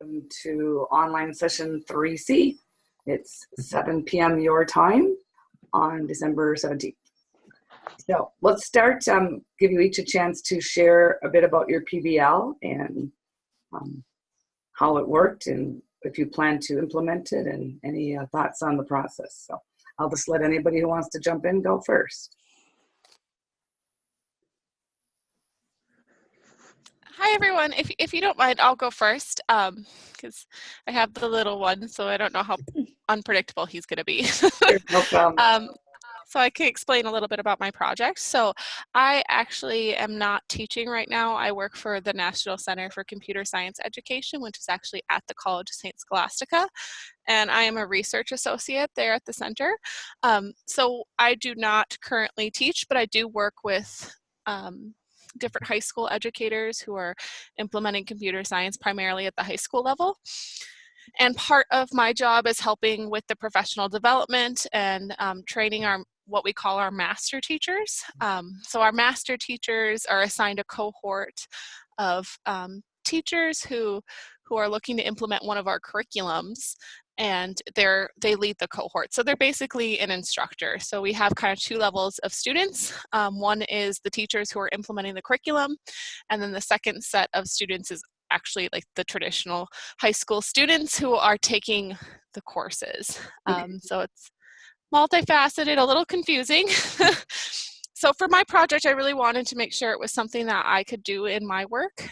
Welcome to online session 3C. It's 7 p.m. your time on December 17th. So let's start, give you each a chance to share a bit about your PBL and how it worked and if you plan to implement it and any thoughts on the process. So I'll just let anybody who wants to jump in go first. Hi, everyone. If you don't mind, I'll go first because I have the little one, so I don't know how unpredictable he's going to be. No problem. So I can explain a little bit about my project. So I actually am not teaching right now. I work for the National Center for Computer Science Education, which is actually at the College of St. Scholastica. And I am a research associate there at the center. So I do not currently teach, but I do work with different high school educators who are implementing computer science primarily at the high school level. And part of my job is helping with the professional development and training what we call our master teachers. So our master teachers are assigned a cohort of teachers who are looking to implement one of our curriculums, and they lead the cohort. So they're basically an instructor. So we have kind of two levels of students. One is the teachers who are implementing the curriculum, and then the second set of students is actually like the traditional high school students who are taking the courses. So it's multifaceted, a little confusing. So for my project, I really wanted to make sure it was something that I could do in my work.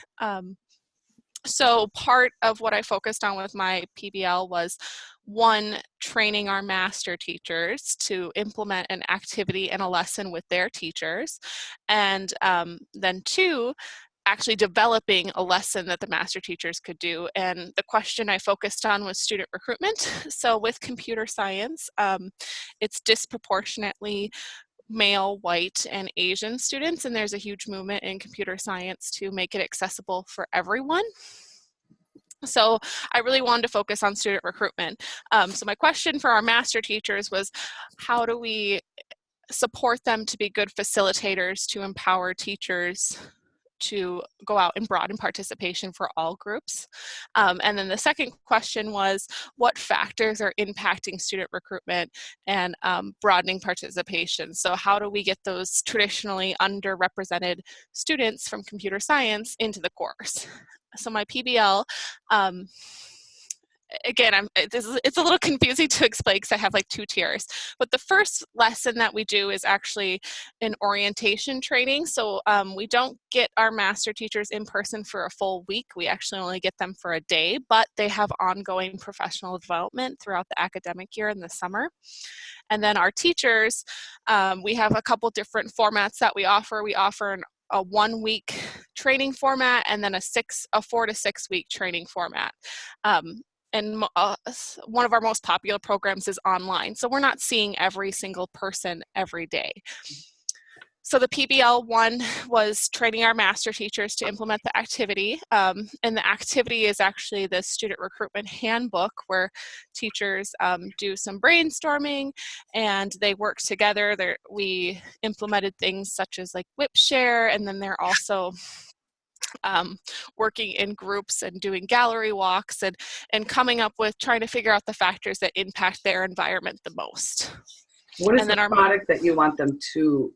So part of what I focused on with my PBL was, one, training our master teachers to implement an activity and a lesson with their teachers, and then two, actually developing a lesson that the master teachers could do. And the question I focused on was student recruitment. So with computer science, it's disproportionately male, white, and Asian students, and there's a huge movement in computer science to make it accessible for everyone. So I really wanted to focus on student recruitment. So my question for our master teachers was, how do we support them to be good facilitators to empower teachers to go out and broaden participation for all groups? And then the second question was, what factors are impacting student recruitment and broadening participation? So how do we get those traditionally underrepresented students from computer science into the course? So my PBL, again, it's a little confusing to explain because I have like two tiers. But the first lesson that we do is actually an orientation training. So we don't get our master teachers in person for a full week. We actually only get them for a day, but they have ongoing professional development throughout the academic year in the summer. And then our teachers, we have a couple different formats that we offer. We offer a 1 week training format and then a 4 to 6 week training format. And one of our most popular programs is online. So we're not seeing every single person every day. So the PBL one was training our master teachers to implement the activity. And the activity is actually the student recruitment handbook, where teachers do some brainstorming and they work together. We implemented things such as like WhipShare, and then they're also working in groups and doing gallery walks and coming up with trying to figure out the factors that impact their environment the most. What is the product that you want them to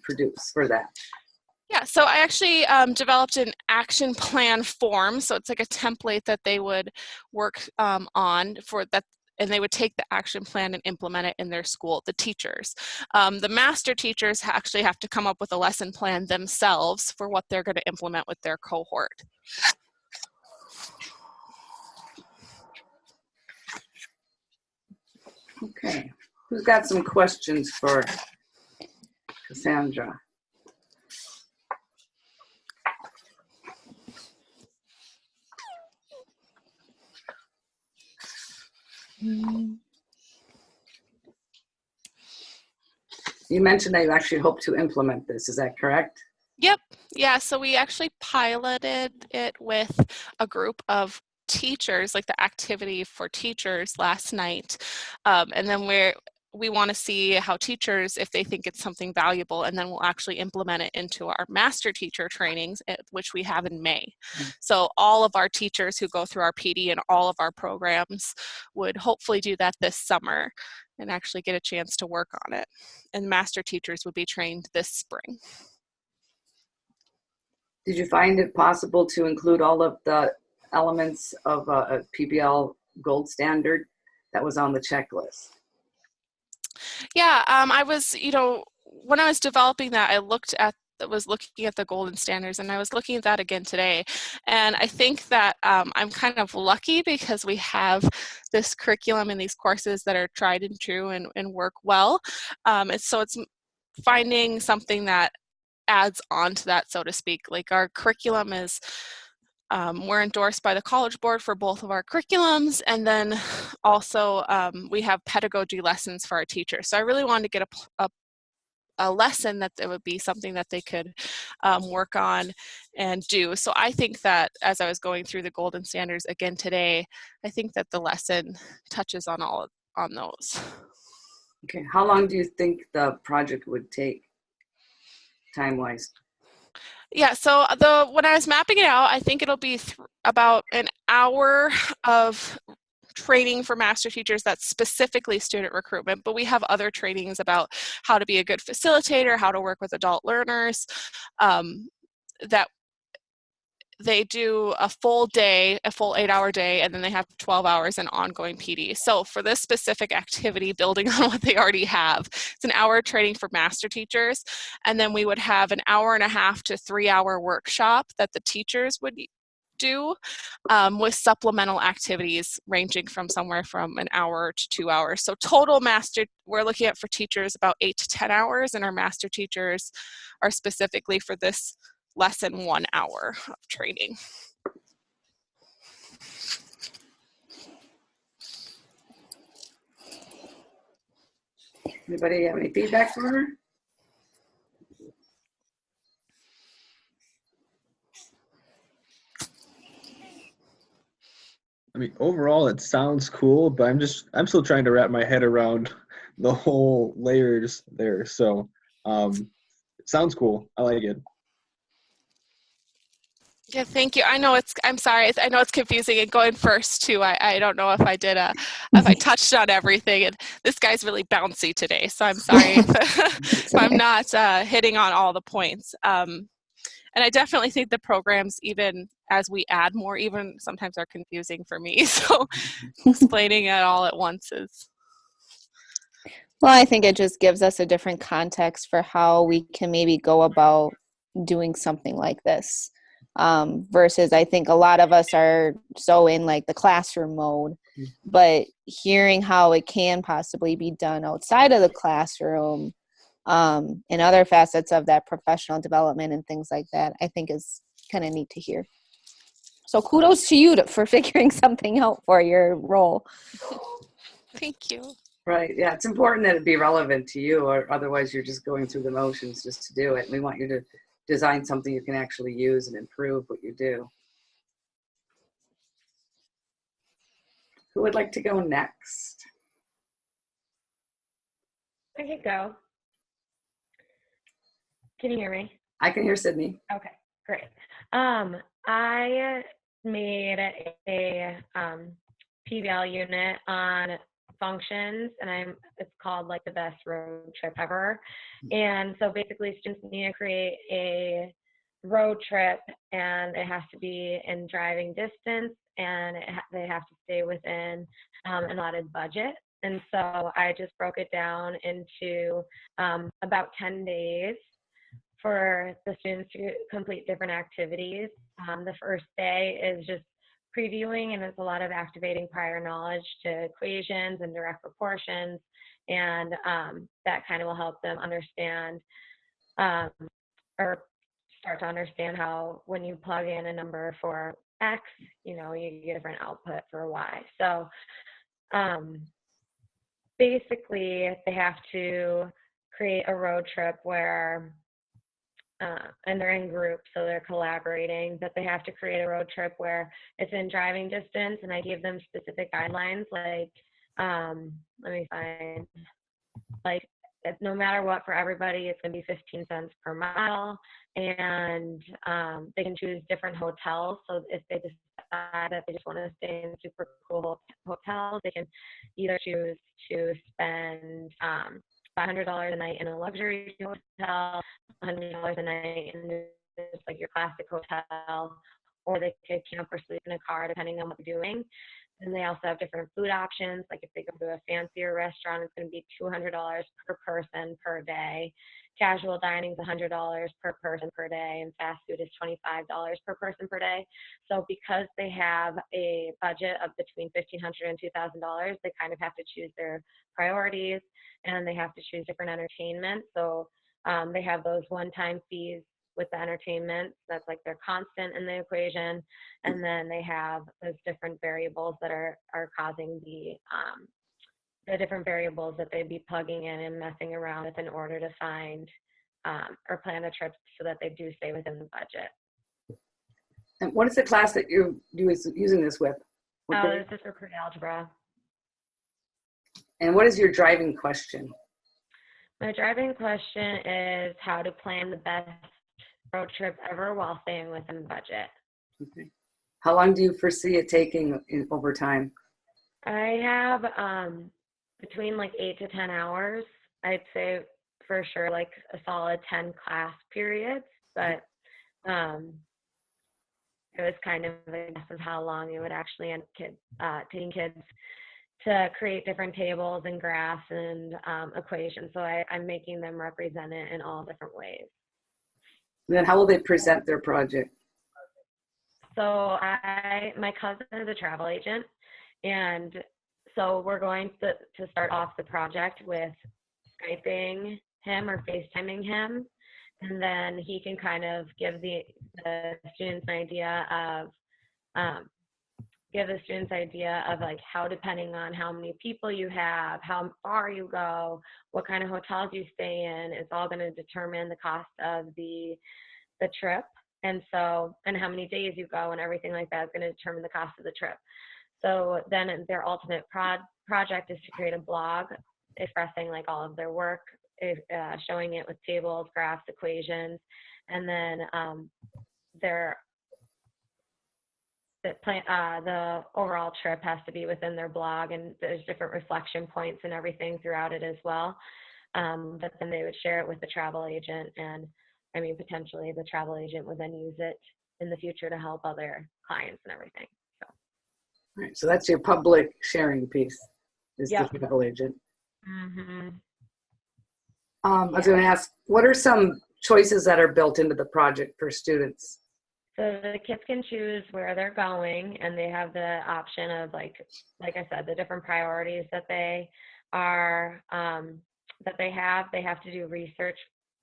produce for that? Yeah, so I actually developed an action plan form. So it's like a template that they would work on for that, and they would take the action plan and implement it in their school, the teachers. The master teachers actually have to come up with a lesson plan themselves for what they're going to implement with their cohort. Okay, who's got some questions for Cassandra? You mentioned that you actually hope to implement this, is that correct? Yep, yeah, so we actually piloted it with a group of teachers, like the activity for teachers last night. And then we want to see how teachers, if they think it's something valuable, and then we'll actually implement it into our master teacher trainings, which we have in May. So all of our teachers who go through our PD and all of our programs would hopefully do that this summer and actually get a chance to work on it. And master teachers would be trained this spring. Did you find it possible to include all of the elements of a PBL gold standard that was on the checklist? Yeah, I was, when I was developing that, I was looking at the golden standards, and I was looking at that again today. And I think that I'm kind of lucky because we have this curriculum and these courses that are tried and true and work well. And so it's finding something that adds on to that, so to speak. Like our curriculum is, we're endorsed by the College Board for both of our curriculums, and then also we have pedagogy lessons for our teachers. So I really wanted to get a lesson that it would be something that they could work on and do. So I think that as I was going through the golden standards again today, I think that the lesson touches on on those. Okay, how long do you think the project would take, time-wise? Yeah, so when I was mapping it out, I think it'll be about an hour of training for master teachers that's specifically student recruitment, but we have other trainings about how to be a good facilitator, how to work with adult learners, that they do a full day, a full 8-hour day, and then they have 12 hours in ongoing PD. So for this specific activity, building on what they already have, it's an hour training for master teachers, and then we would have an 1.5 to 3-hour workshop that the teachers would do with supplemental activities ranging from somewhere from an hour to 2 hours. So total we're looking at for teachers about 8 to 10 hours, and our master teachers are specifically for this lesson 1 hour of training. Anybody have any feedback for her? I mean, overall, it sounds cool, but I'm still trying to wrap my head around the whole layers there. So, it sounds cool. I like it. Yeah, thank you. I'm sorry. I know it's confusing and going first too. I don't know if if I touched on everything, and this guy's really bouncy today, so I'm sorry if I'm not hitting on all the points. And I definitely think the programs, even as we add more, even sometimes are confusing for me. So explaining it all at once is. Well, I think it just gives us a different context for how we can maybe go about doing something like this. Versus I think a lot of us are so in like the classroom mode, but hearing how it can possibly be done outside of the classroom, and other facets of that professional development and things like that, I think is kind of neat to hear. So kudos to you for figuring something out for your role. Thank you. Right, yeah, it's important that it be relevant to you, or otherwise you're just going through the motions just to do it. We want you to design something you can actually use and improve what you do. Who would like to go next? I can go. Can you hear me? I can hear Sydney. Okay, great. I made a PBL unit on functions, and it's called like the best road trip ever. And so basically students need to create a road trip, and it has to be in driving distance, and they have to stay within an allotted budget. And so I just broke it down into about 10 days for the students to complete different activities. The first day is just previewing, and it's a lot of activating prior knowledge to equations and direct proportions, and that kind of will help them understand or start to understand how when you plug in a number for X, you get a different output for Y. So basically they have to create a road trip where and they're in groups, so they're collaborating, but they have to create a road trip where it's in driving distance, and I give them specific guidelines, like, let me find like no matter what, for everybody, it's going to be 15 cents per mile. And they can choose different hotels. So if they decide that they just want to stay in super cool hotels, they can either choose to spend $500 a night in a luxury hotel, $100 a night in just like your classic hotel, or they could camp or sleep in a car depending on what they're doing. And they also have different food options. Like if they go to a fancier restaurant, it's going to be $200 per person per day. Casual dining is $100 per person per day, and fast food is $25 per person per day. So because they have a budget of between $1,500 and $2,000, they kind of have to choose their priorities, and they have to choose different entertainment. So they have those one-time fees with the entertainment. That's like they're constant in the equation. And then they have those different variables that are causing the different variables that they'd be plugging in and messing around with in order to find or plan the trips so that they do stay within the budget. And what is the class that you're using this with? This is for pre-algebra. And what is your driving question? My driving question is how to plan the best road trip ever while staying within budget. Okay. How long do you foresee it taking over time? I have between like 8 to 10 hours. I'd say for sure like a solid 10 class periods, but it was kind of a guess of how long it would actually end taking kids to create different tables and graphs and equations. So I'm making them represent it in all different ways. And then how will they present their project? So my cousin is a travel agent, and so we're going to start off the project with Skyping him or FaceTiming him, and then he can kind of give the students an idea of like how, depending on how many people you have, how far you go, what kind of hotels you stay in, it's all going to determine the cost of the trip. And so, and how many days you go and everything like that is going to determine the cost of the trip. So then their ultimate project is to create a blog expressing like all of their work, showing it with tables, graphs, equations, and then the overall trip has to be within their blog, and there's different reflection points and everything throughout it as well. But then they would share it with the travel agent, and I mean, potentially the travel agent would then use it in the future to help other clients and everything. So, all right, so that's your public sharing piece, is Yep. the travel agent. Mm-hmm. I was going to ask, what are some choices that are built into the project for students? So the kids can choose where they're going, and they have the option of like I said, the different priorities that they are they have to do research,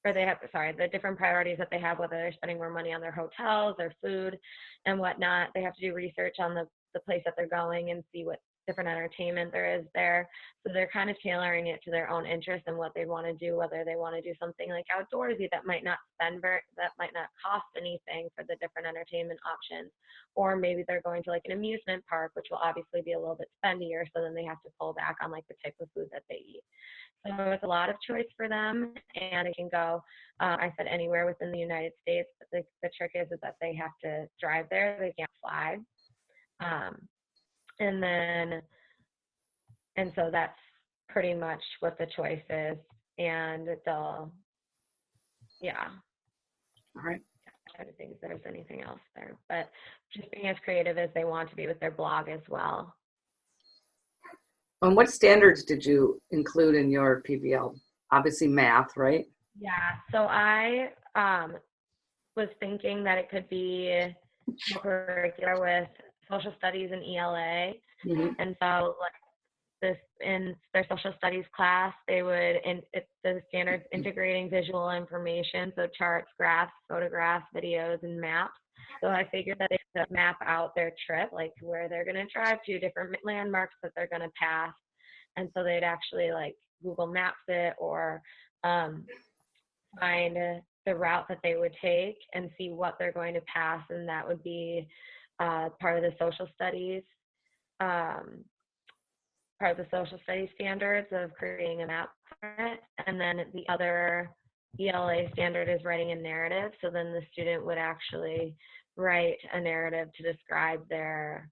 or the different priorities that they have, whether they're spending more money on their hotels, their food, and whatnot. They have to do research on the place that they're going and see what different entertainment there is there. So they're kind of tailoring it to their own interests and what they want to do, whether they want to do something like outdoorsy that might not cost anything for the different entertainment options, or maybe they're going to like an amusement park, which will obviously be a little bit spendier, so then they have to pull back on like the type of food that they eat. So it's a lot of choice for them, and it can go, I said, anywhere within the United States. But the trick is that they have to drive there. They can't fly. And so that's pretty much what the choice is. And All right. I don't think there's anything else there, but just being as creative as they want to be with their blog as well. And what standards did you include in your PBL? Obviously math, right? Yeah, so I was thinking that it could be curricular with social studies and ELA. Mm-hmm. And so like this, in their social studies class, they would, it's the standards integrating visual information, so charts, graphs, photographs, videos, and maps. So I figured that they could map out their trip, like where they're going to drive to, different landmarks that they're going to pass. And so they'd actually like Google Maps it, or find the route that they would take and see what they're going to pass. And that would be part of the social studies part of the social studies standards of creating a map for it. And then the other ELA standard is writing a narrative. So then the student would actually write a narrative to describe their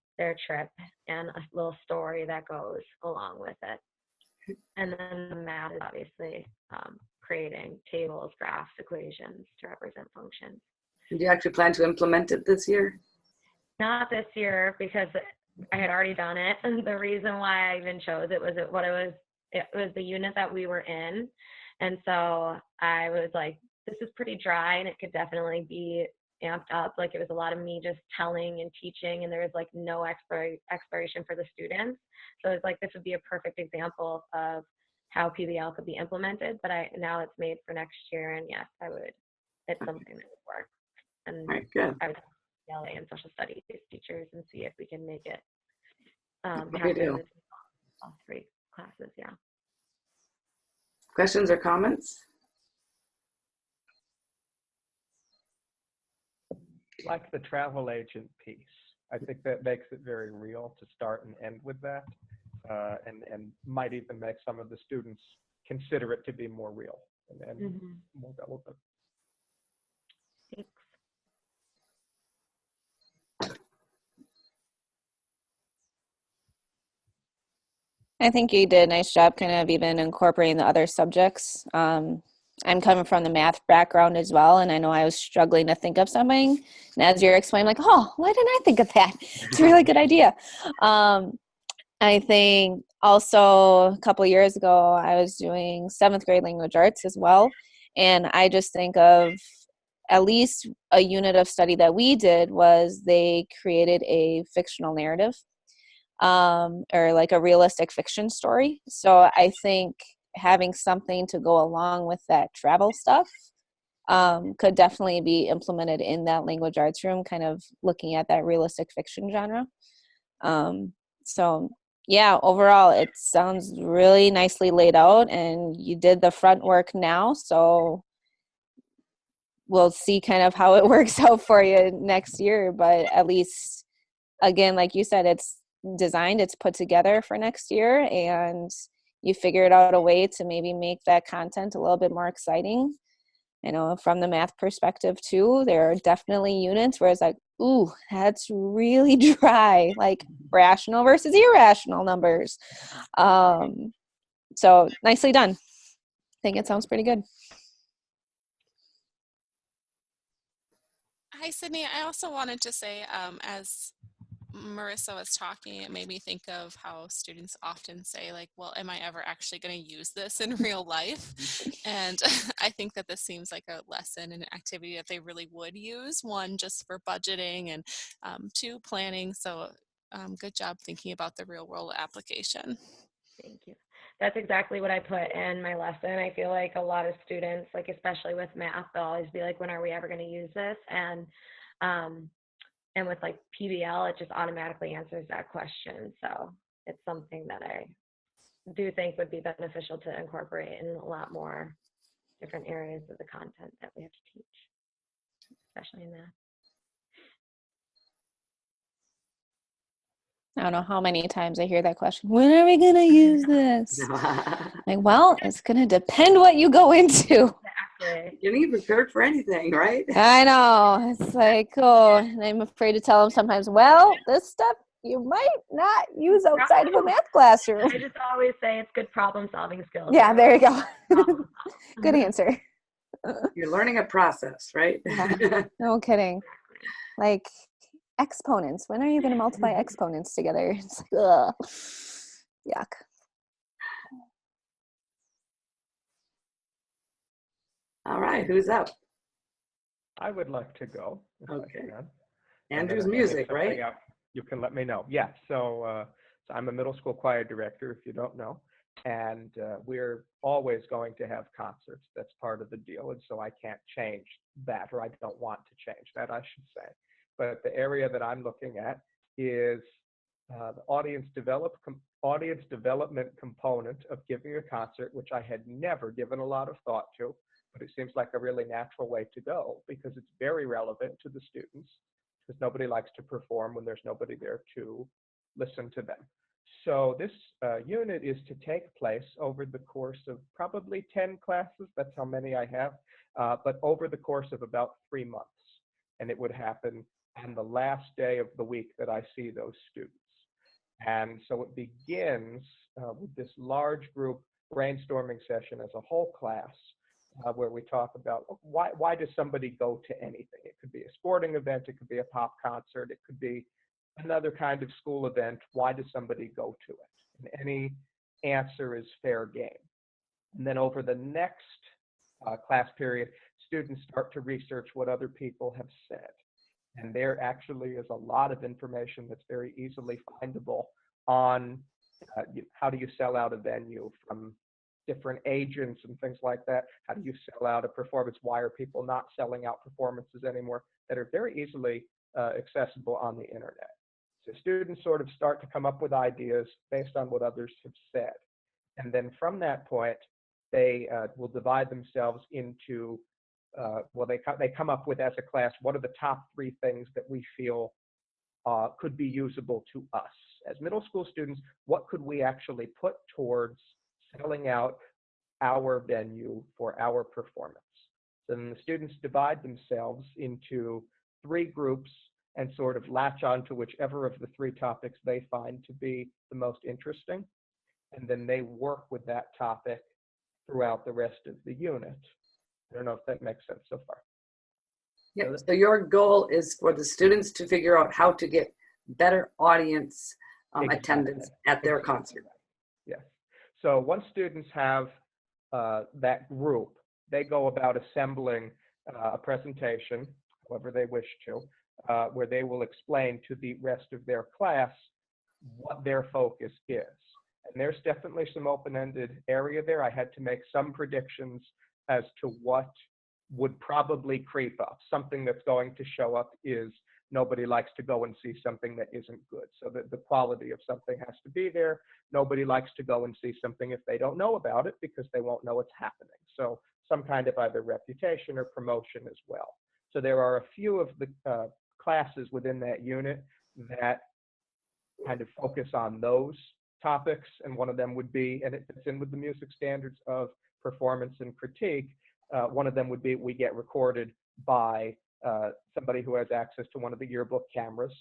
trip and a little story that goes along with it. And then the math is obviously creating tables, graphs, equations to represent functions. Do you actually plan to implement it this year? Not this year because I had already done it. And the reason why I even chose it was it was the unit that we were in. And so I was like, this is pretty dry and it could definitely be amped up. Like it was a lot of me just telling and teaching, and there was like no exploration for the students. So it's like, this would be a perfect example of how PBL could be implemented, but now it's made for next year, and yes, it's something that would work. And All right, good. I would talk to LA and social studies teachers and see if we can make it We happen do. with all three classes, yeah. Questions or comments? Like the travel agent piece. I think that makes it very real to start and end with that, and might even make some of the students consider it to be more real and more relevant. Thanks. I think you did a nice job kind of even incorporating the other subjects. I'm coming from the math background as well, and I know I was struggling to think of something. And as you're explaining, like, oh, why didn't I think of that? It's a really good idea. I think also a couple years ago, I was doing 7th grade language arts as well. And I just think of at least a unit of study that we did was they created a fictional narrative, or like a realistic fiction story. So I think having something to go along with that travel stuff could definitely be implemented in that language arts room, kind of looking at that realistic fiction genre. So yeah, overall, it sounds really nicely laid out, and you did the front work now. So we'll see kind of how it works out for you next year. But at least, again, like you said, it's designed, it's put together for next year, and you figured out a way to maybe make that content a little bit more exciting. You know, from the math perspective too, there are definitely units where it's like, ooh, that's really dry, like rational versus irrational numbers. So nicely done. I think it sounds pretty good. Hi, Sydney. I also wanted to say, as Marissa was talking, it made me think of how students often say, like, well, am I ever actually going to use this in real life? And I think that this seems like a lesson and an activity that they really would use. One, just for budgeting, and two, planning. So good job thinking about the real world application. Thank you. That's exactly what I put in my lesson. I feel like a lot of students, like especially with math, they'll always be like, when are we ever going to use this? And with like PBL, it just automatically answers that question. So it's something that I do think would be beneficial to incorporate in a lot more different areas of the content that we have to teach, especially in math. I don't know how many times I hear that question. When are we going to use this? Like, well, it's going to depend what you go into. Exactly. You need prepared for anything, right? I know. It's like, oh, and I'm afraid to tell them sometimes, well, this stuff you might not use outside of a math classroom. I just always say it's good problem solving skills. Yeah, there you go. Good answer. You're learning a process, right? Yeah. No kidding. Like exponents. When are you going to multiply exponents together? It's like, ugh. Yuck. All right, who's up? I would like to go. If I Okay. can. Andrew's And if music, something right? out, you can let me know. Yeah. So I'm a middle school choir director, if you don't know, and we're always going to have concerts. That's part of the deal, and so I can't change that, or I don't want to change that, I should say. But the area that I'm looking at is the audience development component of giving a concert, which I had never given a lot of thought to, but it seems like a really natural way to go because it's very relevant to the students, because nobody likes to perform when there's nobody there to listen to them. So this unit is to take place over the course of probably 10 classes. That's how many I have, but over the course of about 3 months. And it would happen on the last day of the week that I see those students. And so it begins with this large group brainstorming session as a whole class, where we talk about why does somebody go to anything? It could be a sporting event, it could be a pop concert, it could be another kind of school event. Why does somebody go to it? And any answer is fair game. And then over the next class period, students start to research what other people have said. And there actually is a lot of information that's very easily findable on how do you sell out a venue, from different agents and things like that. How do you sell out a performance? Why are people not selling out performances anymore? That are very easily accessible on the internet. So students sort of start to come up with ideas based on what others have said. And then from that point, they will divide themselves into, they come up with, as a class, what are the top 3 things that we feel could be usable to us. As middle school students, what could we actually put towards selling out our venue for our performance? Then the students divide themselves into 3 groups and sort of latch on to whichever of the 3 topics they find to be the most interesting. And then they work with that topic throughout the rest of the unit. I don't know if that makes sense so far. Yeah, so your goal is for the students to figure out how to get better audience attendance at their concert. Yes. So once students have that group, they go about assembling a presentation, however they wish to, where they will explain to the rest of their class what their focus is. And there's definitely some open-ended area there. I had to make some predictions as to what would probably creep up. Something that's going to show up is nobody likes to go and see something that isn't good. So that the quality of something has to be there. Nobody likes to go and see something if they don't know about it, because they won't know it's happening. So some kind of either reputation or promotion as well. So there are a few of the classes within that unit that kind of focus on those topics, and one of them would be, and it fits in with the music standards of performance and critique, one of them would be, we get recorded by somebody who has access to one of the yearbook cameras,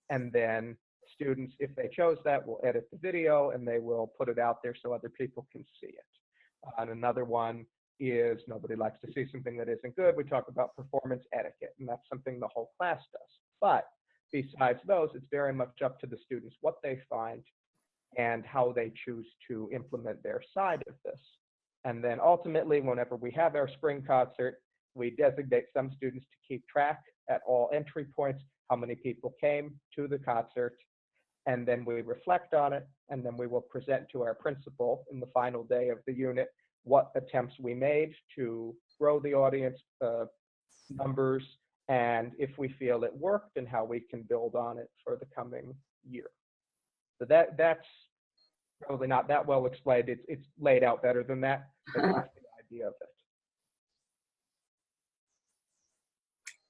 and then students, if they chose that, will edit the video and they will put it out there so other people can see it. And another one is, nobody likes to see something that isn't good. We talk about performance etiquette, and that's something the whole class does. But besides those, it's very much up to the students what they find and how they choose to implement their side of this. And then ultimately, whenever we have our spring concert, we designate some students to keep track at all entry points, how many people came to the concert, and then we reflect on it, and then we will present to our principal in the final day of the unit what attempts we made to grow the audience numbers, and if we feel it worked, and how we can build on it for the coming year. So that's probably not that well explained. It's laid out better than that, but that's the idea of it.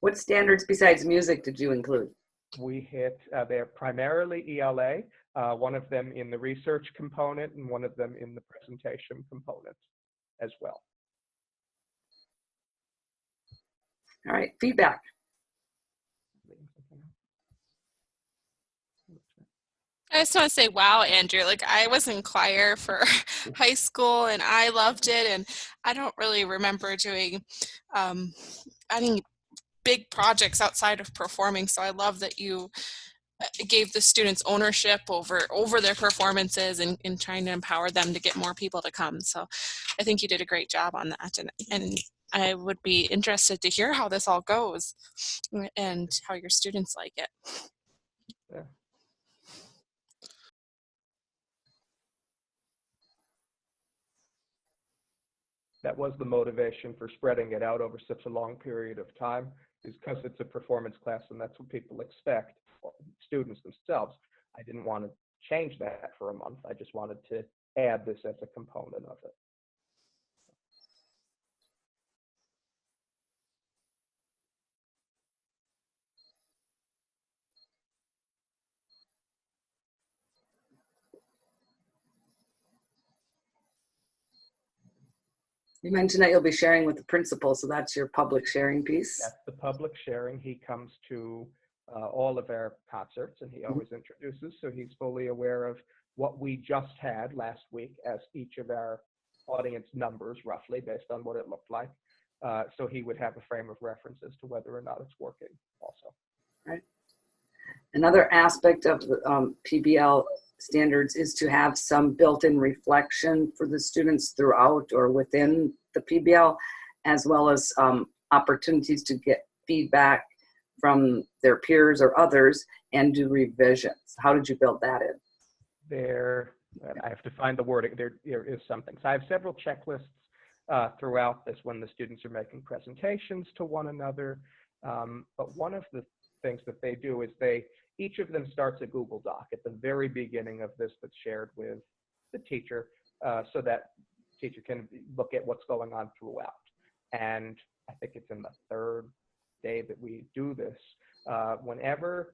What standards besides music did you include? We hit, they're primarily ELA, one of them in the research component and one of them in the presentation component as well. All right, feedback. I just want to say, wow, Andrew, like I was in choir for high school and I loved it. And I don't really remember doing any big projects outside of performing. So I love that you gave the students ownership over their performances and trying to empower them to get more people to come. So I think you did a great job on that. And I would be interested to hear how this all goes and how your students like it. Yeah. That was the motivation for spreading it out over such a long period of time, is because it's a performance class and that's what people expect, students themselves. I didn't want to change that for a month. I just wanted to add this as a component of it. You mentioned that you'll be sharing with the principal, so that's your public sharing piece. That's the public sharing. He comes to all of our concerts and he always introduces, so he's fully aware of what we just had last week as each of our audience numbers, roughly, based on what it looked like. So he would have a frame of reference as to whether or not it's working also. Right. Another aspect of the PBL standards is to have some built-in reflection for the students throughout or within the PBL, as well as opportunities to get feedback from their peers or others and do revisions. How did you build that in? I have to find the wording. There is something. So I have several checklists throughout this when the students are making presentations to one another. But one of the things that they do is each of them starts a Google Doc at the very beginning of this that's shared with the teacher so that teacher can look at what's going on throughout. And I think it's in the third day that we do this. Whenever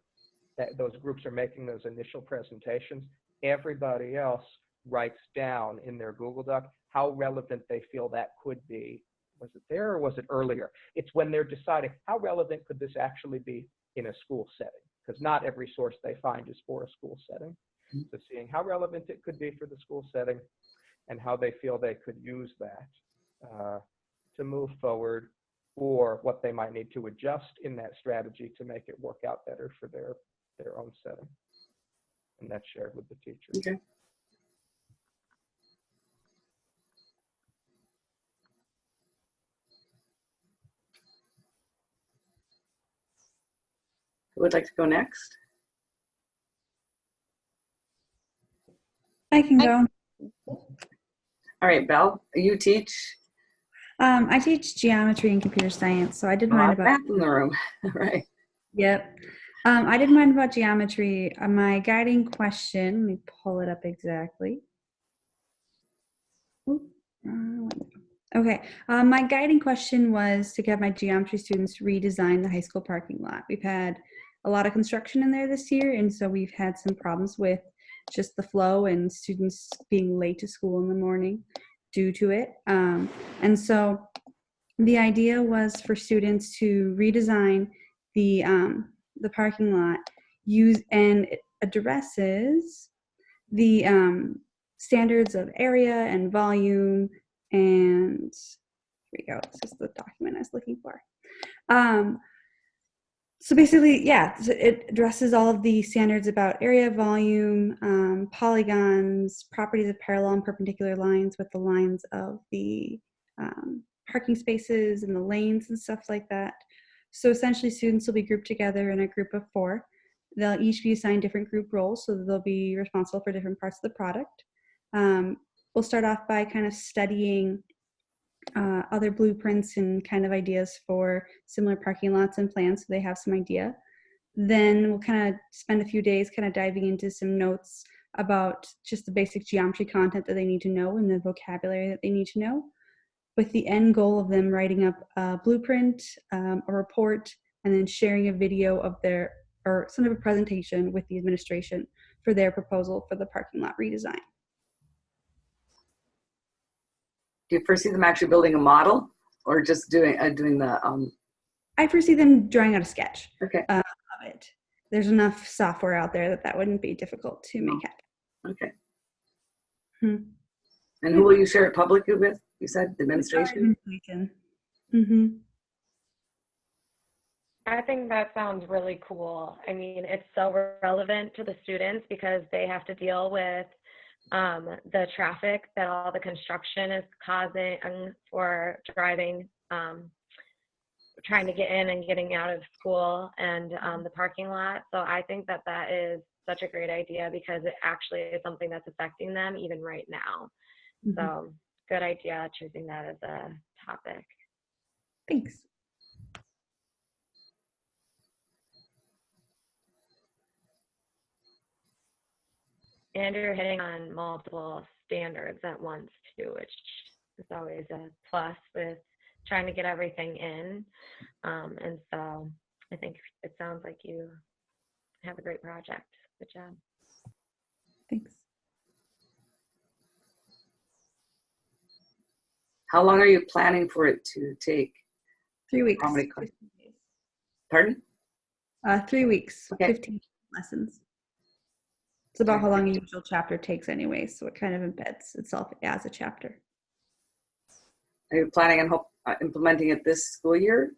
those groups are making those initial presentations, everybody else writes down in their Google Doc how relevant they feel that could be. Was it there or was it earlier? It's when they're deciding how relevant could this actually be in a school setting, because not every source they find is for a school setting. So seeing how relevant it could be for the school setting and how they feel they could use that to move forward, or what they might need to adjust in that strategy to make it work out better for their own setting. And that's shared with the teacher. Okay. Who would like to go next? I can go. All right, Belle, you teach. I teach geometry and computer science, so I did A lot mine of about. math in the room, right? Yep. I did mine about geometry. My guiding question. Let me pull it up exactly. Oop, okay. My guiding question was to have my geometry students redesign the high school parking lot. We've had a lot of construction in there this year, and so we've had some problems with just the flow and students being late to school in the morning due to it. And so the idea was for students to redesign the parking lot, and it addresses the standards of area and volume, and here we go. This is the document I was looking for. So basically, yeah, it addresses all of the standards about area, volume, polygons, properties of parallel and perpendicular lines with the lines of the parking spaces and the lanes and stuff like that. So essentially, students will be grouped together in a group of 4. They'll each be assigned different group roles, so they'll be responsible for different parts of the product. We'll start off by kind of studying other blueprints and kind of ideas for similar parking lots and plans, so they have some idea. Then we'll kind of spend a few days kind of diving into some notes about just the basic geometry content that they need to know and the vocabulary that they need to know, with the end goal of them writing up a blueprint, a report, and then sharing a video of or some of a presentation with the administration for their proposal for the parking lot redesign. Do you foresee them actually building a model or just doing the? I foresee them drawing out a sketch Okay. of it. There's enough software out there that wouldn't be difficult to make happen. Okay. Hmm. And who will you share it publicly with? You said the administration? Mm-hmm. I think that sounds really cool. I mean, it's so relevant to the students because they have to deal with the traffic that all the construction is causing for driving, trying to get in and getting out of school, and the parking lot. So I think that that is such a great idea because it actually is something that's affecting them even right now. Mm-hmm. So good idea choosing that as a topic. Thanks. And you're hitting on multiple standards at once too, which is always a plus with trying to get everything in. And so I think it sounds like you have a great project. Good job. Thanks. How long are you planning for it to take? 3 weeks. How many 15 days. Pardon? 3 weeks, Okay. 15 lessons. It's about Okay. how long a usual chapter takes anyway, so it kind of embeds itself as a chapter. Are you planning on implementing it this school year?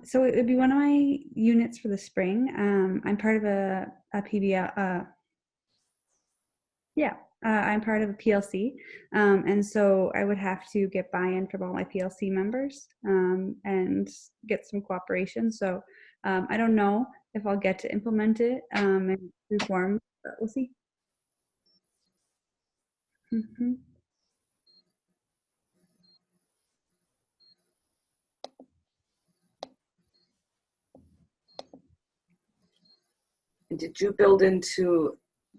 So it would be one of my units for the spring. I'm part of a PBL. I'm part of a PLC, and so I would have to get buy-in from all my PLC members and get some cooperation. So I don't know if I'll get to implement it and reform, but we'll see. Mm-hmm. And did you build into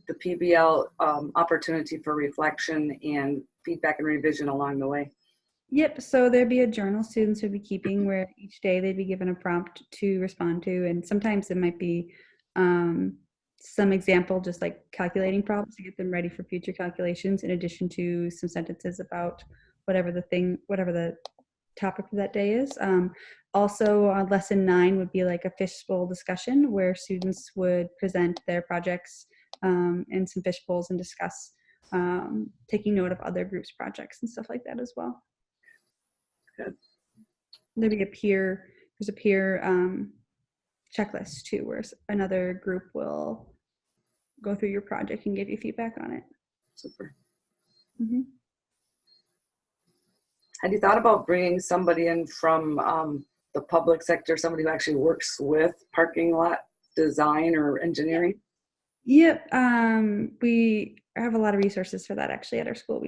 the PBL opportunity for reflection and feedback and revision along the way? Yep. So there'd be a journal students would be keeping where each day they'd be given a prompt to respond to. And sometimes it might be some example, just like calculating problems to get them ready for future calculations, in addition to some sentences about whatever the topic for that day is. Also, lesson 9 would be like a fishbowl discussion where students would present their projects in some fishbowls and discuss taking note of other groups' projects and stuff like that as well. Good. There's a peer checklist too, where another group will go through your project and give you feedback on it. Super. Mm-hmm. Had you thought about bringing somebody in from the public sector, somebody who actually works with parking lot design or engineering? Yep. We have a lot of resources for that actually at our school.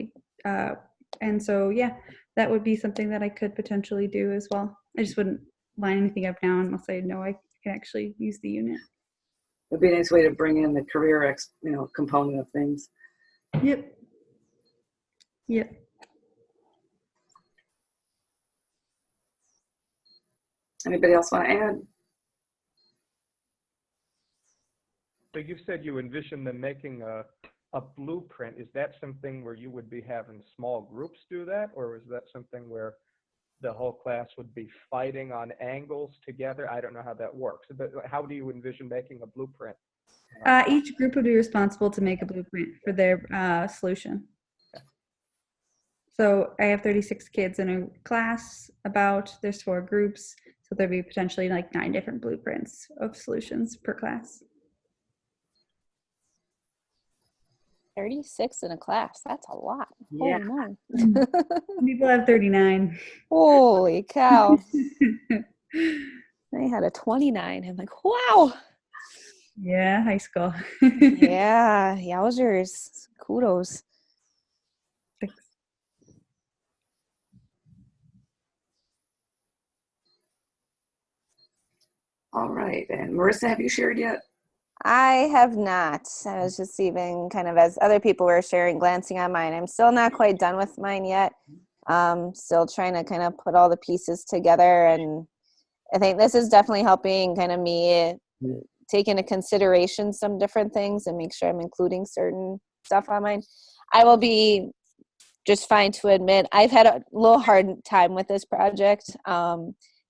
And so, yeah, that would be something that I could potentially do as well. I just wouldn't line anything up now unless I know I can actually use the unit. It'd be a nice way to bring in the career component of things. Yep. Anybody else want to add? So you said you envision them making a blueprint. Is that something where you would be having small groups do that? Or is that something where the whole class would be fighting on angles together? I don't know how that works. But how do you envision making a blueprint? Each group would be responsible to make a blueprint for their solution. So I have 36 kids in a class. There's 4 groups. So there'd be potentially like 9 different blueprints of solutions per class. 36 in a class. That's a lot. Yeah. Holy moly. People have 39. Holy cow. I had a 29. I'm like, wow. Yeah, high school. Yeah, yowzers. Kudos. Thanks. All right. And Marissa, have you shared yet? I have not. I was just even kind of, as other people were sharing, glancing on mine. I'm still not quite done with mine yet. Still trying to kind of put all the pieces together. And I think this is definitely helping kind of me take into consideration some different things and make sure I'm including certain stuff on mine. I will be just fine to admit I've had a little hard time with this project.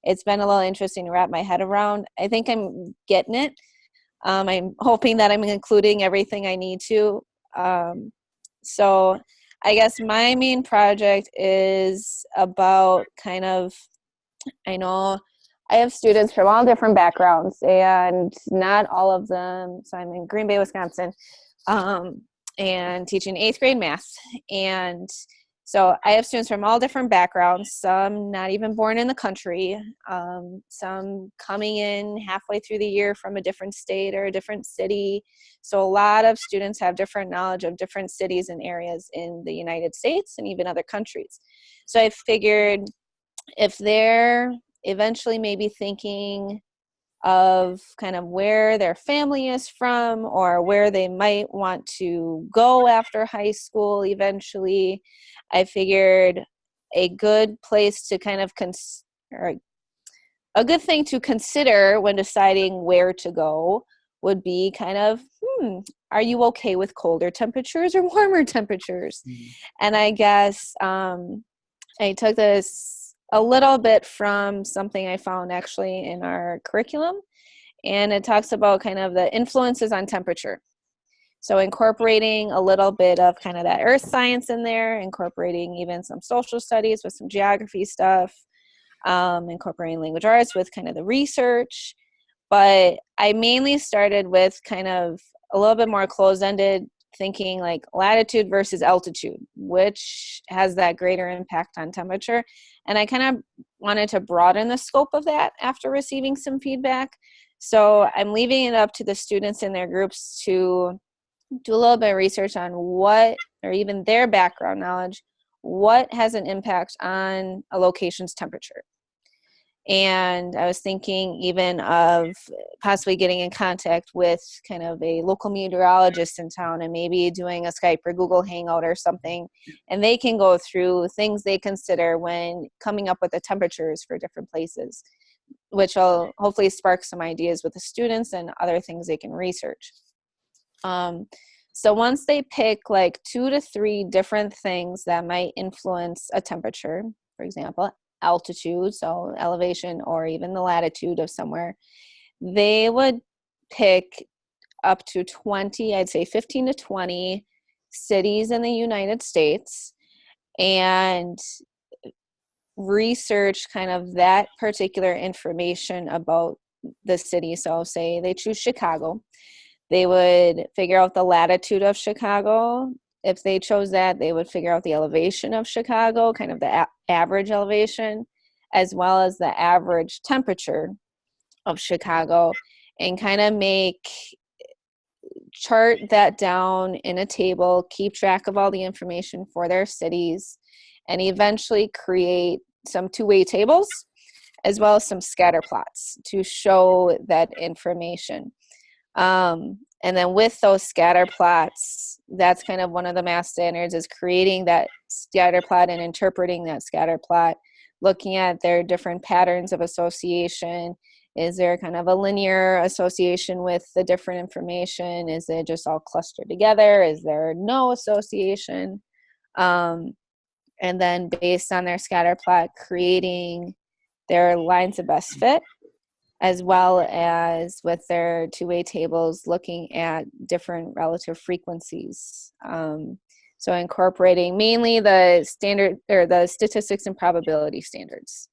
It's been a little interesting to wrap my head around. I think I'm getting it. I'm hoping that I'm including everything I need to. So I guess my main project is about kind of, I know I have students from all different backgrounds and not all of them. So I'm in Green Bay, Wisconsin, and teaching 8th grade math. And so I have students from all different backgrounds, some not even born in the country, some coming in halfway through the year from a different state or a different city. So a lot of students have different knowledge of different cities and areas in the United States and even other countries. So I figured if they're eventually maybe thinking of kind of where their family is from or where they might want to go after high school eventually, I figured a good place to kind of or a good thing to consider when deciding where to go would be kind of, are you okay with colder temperatures or warmer temperatures? And I guess I took this a little bit from something I found actually in our curriculum, and it talks about kind of the influences on temperature. So incorporating a little bit of kind of that earth science in there, incorporating even some social studies with some geography stuff, incorporating language arts with kind of the research. But I mainly started with kind of a little bit more closed-ended thinking, like latitude versus altitude, which has that greater impact on temperature. And I kind of wanted to broaden the scope of that after receiving some feedback. So I'm leaving it up to the students in their groups to do a little bit of research on what, or even their background knowledge, what has an impact on a location's temperature. And I was thinking even of possibly getting in contact with kind of a local meteorologist in town and maybe doing a Skype or Google Hangout or something. And they can go through things they consider when coming up with the temperatures for different places, which will hopefully spark some ideas with the students and other things they can research. So once they pick like 2 to 3 different things that might influence a temperature, for example, altitude, so elevation, or even the latitude of somewhere, they would pick up to 20, I'd say 15 to 20 cities in the United States and research kind of that particular information about the city. So say they choose Chicago, they would figure out the latitude of Chicago. If they chose that, they would figure out the elevation of Chicago, kind of the average elevation, as well as the average temperature of Chicago, and kind of chart that down in a table, keep track of all the information for their cities, and eventually create some two-way tables, as well as some scatter plots to show that information. And then with those scatter plots, that's kind of one of the math standards, is creating that scatter plot and interpreting that scatter plot, looking at their different patterns of association. Is there kind of a linear association with the different information? Is it just all clustered together? Is there no association? And then based on their scatter plot, creating their lines of best fit, as well as with their two-way tables, looking at different relative frequencies. So incorporating mainly the standard or the statistics and probability standards.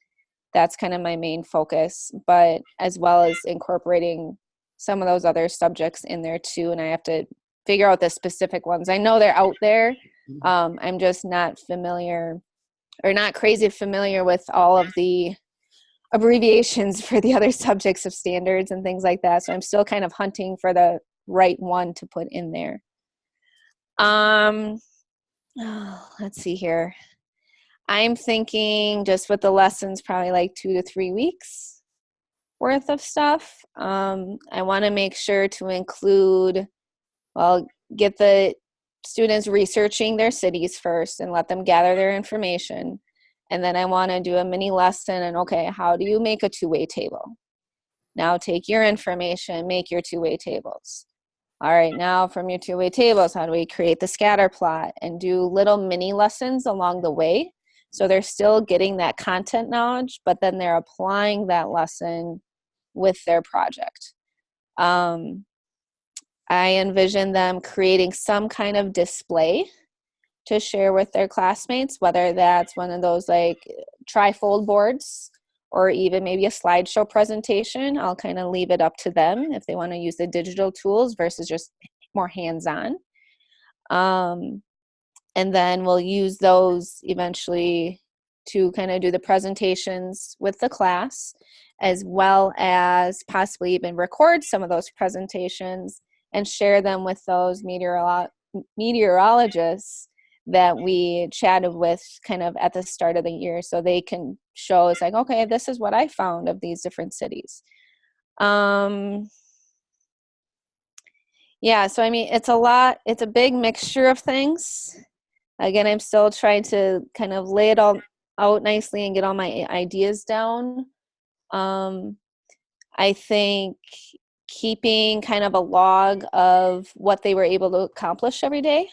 That's kind of my main focus, but as well as incorporating some of those other subjects in there too. And I have to figure out the specific ones. I know they're out there. I'm just not familiar, or not crazy familiar with all of the abbreviations for the other subjects of standards and things like that. So I'm still kind of hunting for the right one to put in there. Let's see here. I'm thinking just with the lessons, probably like 2 to 3 weeks worth of stuff. I want to make sure to include, well, get the students researching their cities first and let them gather their information. And then I want to do a mini lesson and, okay, how do you make a two-way table? Now take your information, make your two-way tables. All right, now from your two-way tables, how do we create the scatter plot? And do little mini lessons along the way. So they're still getting that content knowledge, but then they're applying that lesson with their project. I envision them creating some kind of display to share with their classmates, whether that's one of those like trifold boards or even maybe a slideshow presentation. I'll kind of leave it up to them if they want to use the digital tools versus just more hands-on. And then we'll use those eventually to kind of do the presentations with the class, as well as possibly even record some of those presentations and share them with those meteorologists that we chatted with kind of at the start of the year, so they can show us like, okay, this is what I found of these different cities. Yeah, so I mean, it's a big mixture of things. Again, I'm still trying to kind of lay it all out nicely and get all my ideas down. I think keeping kind of a log of what they were able to accomplish every day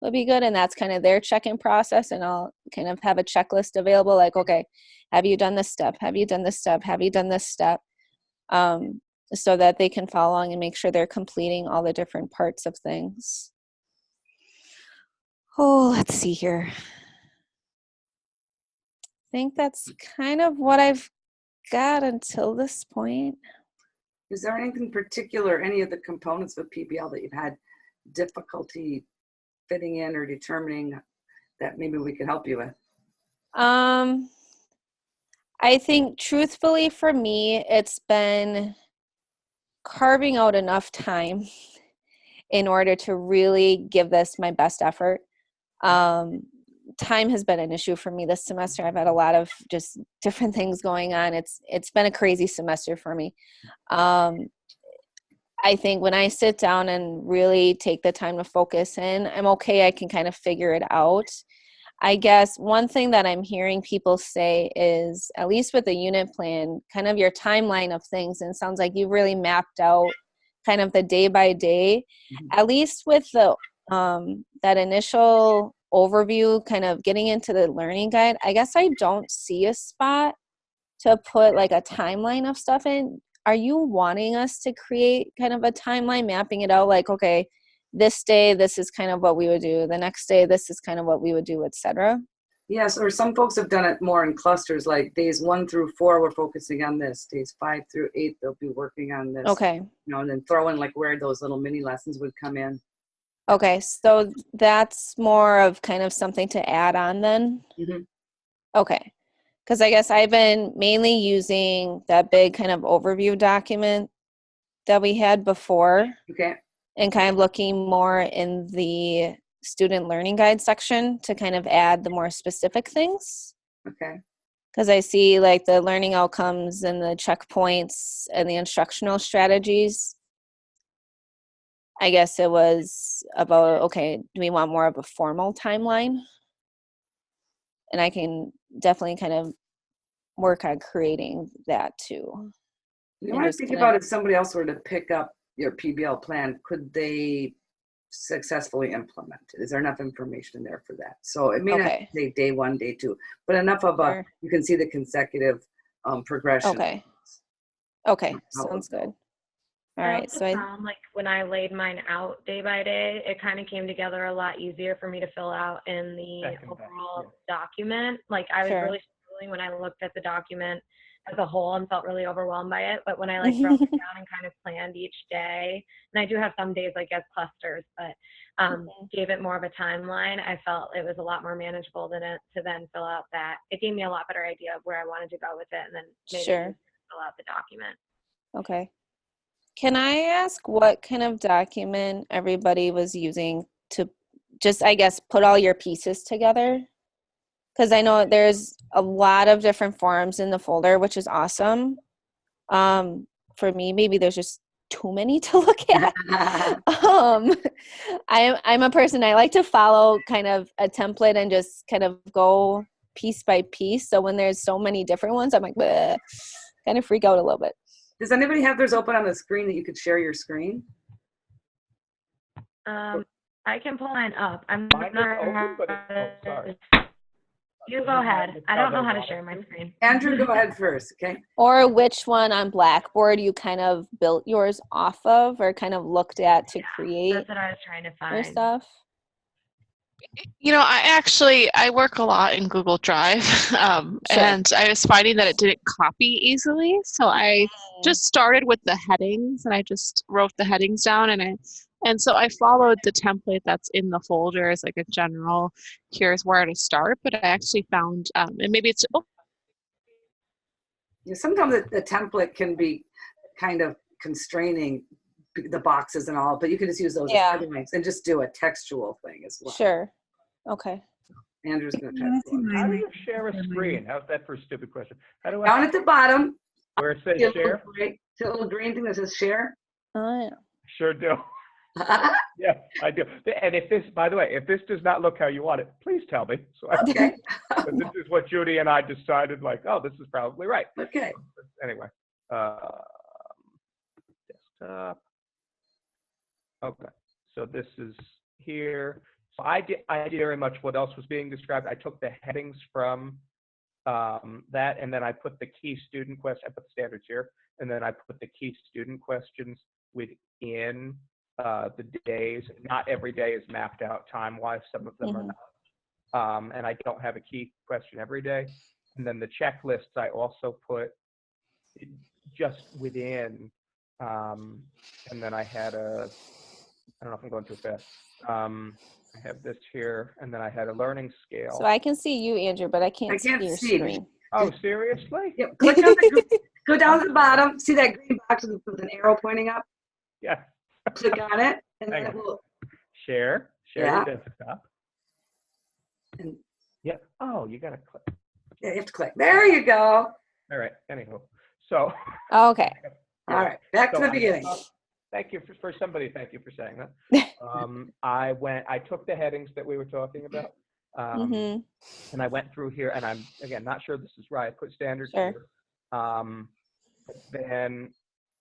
would be good. And that's kind of their check-in process. And I'll kind of have a checklist available, like, okay, have you done this step? Have you done this step? Have you done this step? So that they can follow along and make sure they're completing all the different parts of things. Oh, let's see here. I think that's kind of what I've got until this point. Is there anything particular, any of the components of PBL that you've had difficulty fitting in or determining that maybe we could help you with? I think truthfully for me, it's been carving out enough time in order to really give this my best effort. Time has been an issue for me this semester. I've had a lot of just different things going on. It's been a crazy semester for me. I think when I sit down and really take the time to focus in, I'm okay. I can kind of figure it out. I guess one thing that I'm hearing people say is, at least with the unit plan, kind of your timeline of things, and it sounds like you've really mapped out kind of the day by day, at least with the that initial overview, kind of getting into the learning guide. I guess I don't see a spot to put like a timeline of stuff in. Are you wanting us to create kind of a timeline, mapping it out like, okay, this day, this is kind of what we would do. The next day, this is kind of what we would do, etc. Yes, or some folks have done it more in clusters, like days 1 through 4, we're focusing on this. Days 5 through 8, they'll be working on this. Okay. You know, and then throw in like where those little mini lessons would come in. Okay, so that's more of kind of something to add on then? Mhm. Okay. Because I guess I've been mainly using that big kind of overview document that we had before, Okay. and kind of looking more in the student learning guide section to kind of add the more specific things. Okay. Because I see like the learning outcomes and the checkpoints and the instructional strategies. I guess it was about, okay, do we want more of a formal timeline? And I can definitely kind of work on creating that too. You And want to just think kinda- about if somebody else were to pick up your PBL plan, could they successfully implement it? Is there enough information in there for that? So it may not Okay. say day 1, day 2, but enough of a, Sure. you can see the consecutive progression. Okay. Okay, How it sounds would go. good. All I right, also so I, found like when I laid mine out day by day, it kind of came together a lot easier for me to fill out in the Second best, overall document. Like I was Sure. really struggling when I looked at the document as a whole and felt really overwhelmed by it. But when I like broke it down and kind of planned each day, and I do have some days like as clusters, but gave it more of a timeline, I felt it was a lot more manageable than it to then fill out that. It gave me a lot better idea of where I wanted to go with it, and then made it Sure. easier to fill out the document. Okay. Can I ask what kind of document everybody was using to just, I guess, put all your pieces together? Because I know there's a lot of different forms in the folder, which is awesome. For me, maybe there's just too many to look at. I'm a person, I like to follow kind of a template and just kind of go piece by piece. So when there's so many different ones, I'm like, bleh, kind of freak out a little bit. Does anybody have theirs open on the screen that you could share your screen? I can pull mine up. I'm Mine is not. open, but sorry. You go ahead. I don't know how to share my screen. Andrew, go ahead first, okay? Or which one on Blackboard you kind of built yours off of or kind of looked at to create That's what I was trying to your find. stuff? You know, I work a lot in Google Drive, and I was finding that it didn't copy easily. So I just started with the headings, and I just wrote the headings down, and so I followed the template that's in the folder as like a general, here's where to start. But I actually found, and maybe it's, Yeah, sometimes the template can be kind of constraining, the boxes and all, but you can just use those as Yeah. headlines and just do a textual thing as well. Sure. Okay. Andrew's going to try Let's to see pull it. How do mine. you share a screen? How's that for a stupid question? How do Down I, at the bottom, where it says see a little share? see a little green thing that says share? Oh, yeah. Sure do. Yeah, I do. And if this, by the way, if this does not look how you want it, please tell me. So Okay. but this is what Judy and I decided, like, oh, this is probably right. Okay. Anyway, desktop. Okay, so this is here. I did very much what else was being described. I took the headings from that, and then I put the key student question. I put the standards here, and then I put the key student questions within the days. Not every day is mapped out time-wise. Some of them are not. And I don't have a key question every day. And then the checklists I also put just within. And then I had I don't know if I'm going too fast. I have this here, and then I had a learning scale. So I can see you, Andrew, but I can't, I can't see your see. screen. Oh, seriously? Yep. Click on go down to the bottom. See that green box with an arrow pointing up? Yeah. Click on it, and then Hang it on. will. Share Yeah. your desktop. And Yeah. Oh, you got to click. yeah, you have to click. There you go. All right. Anywho, so. Oh, okay. All right, back to So the beginning. Thank you for somebody. Thank you for saying that. I took the headings that we were talking about, Mhm. and I went through here, and I'm again not sure this is right. I put standards Sure. here. Then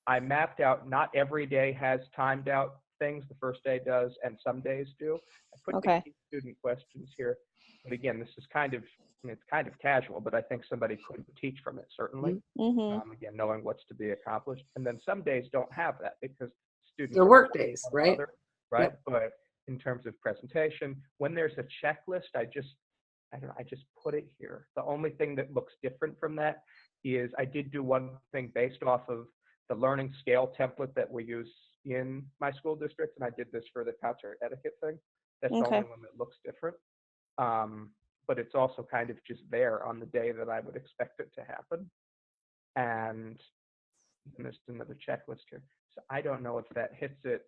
I mapped out. Not every day has timed out things. The first day does, and some days do. I put Okay. the key student questions here, but again, this is kind of it's kind of casual, but I think somebody could teach from it certainly. Mhm. Again, knowing what's to be accomplished. And then some days don't have that because students They're are work working days, on right? another, right? But in terms of presentation, when there's a checklist, I don't know, I just put it here. The only thing that looks different from that is I did do one thing based off of the learning scale template that we use in my school district, and I did this for the concert etiquette thing. That's the Okay. only one that looks different. But it's also kind of just there on the day that I would expect it to happen. And there's another checklist here. So I don't know if that hits it.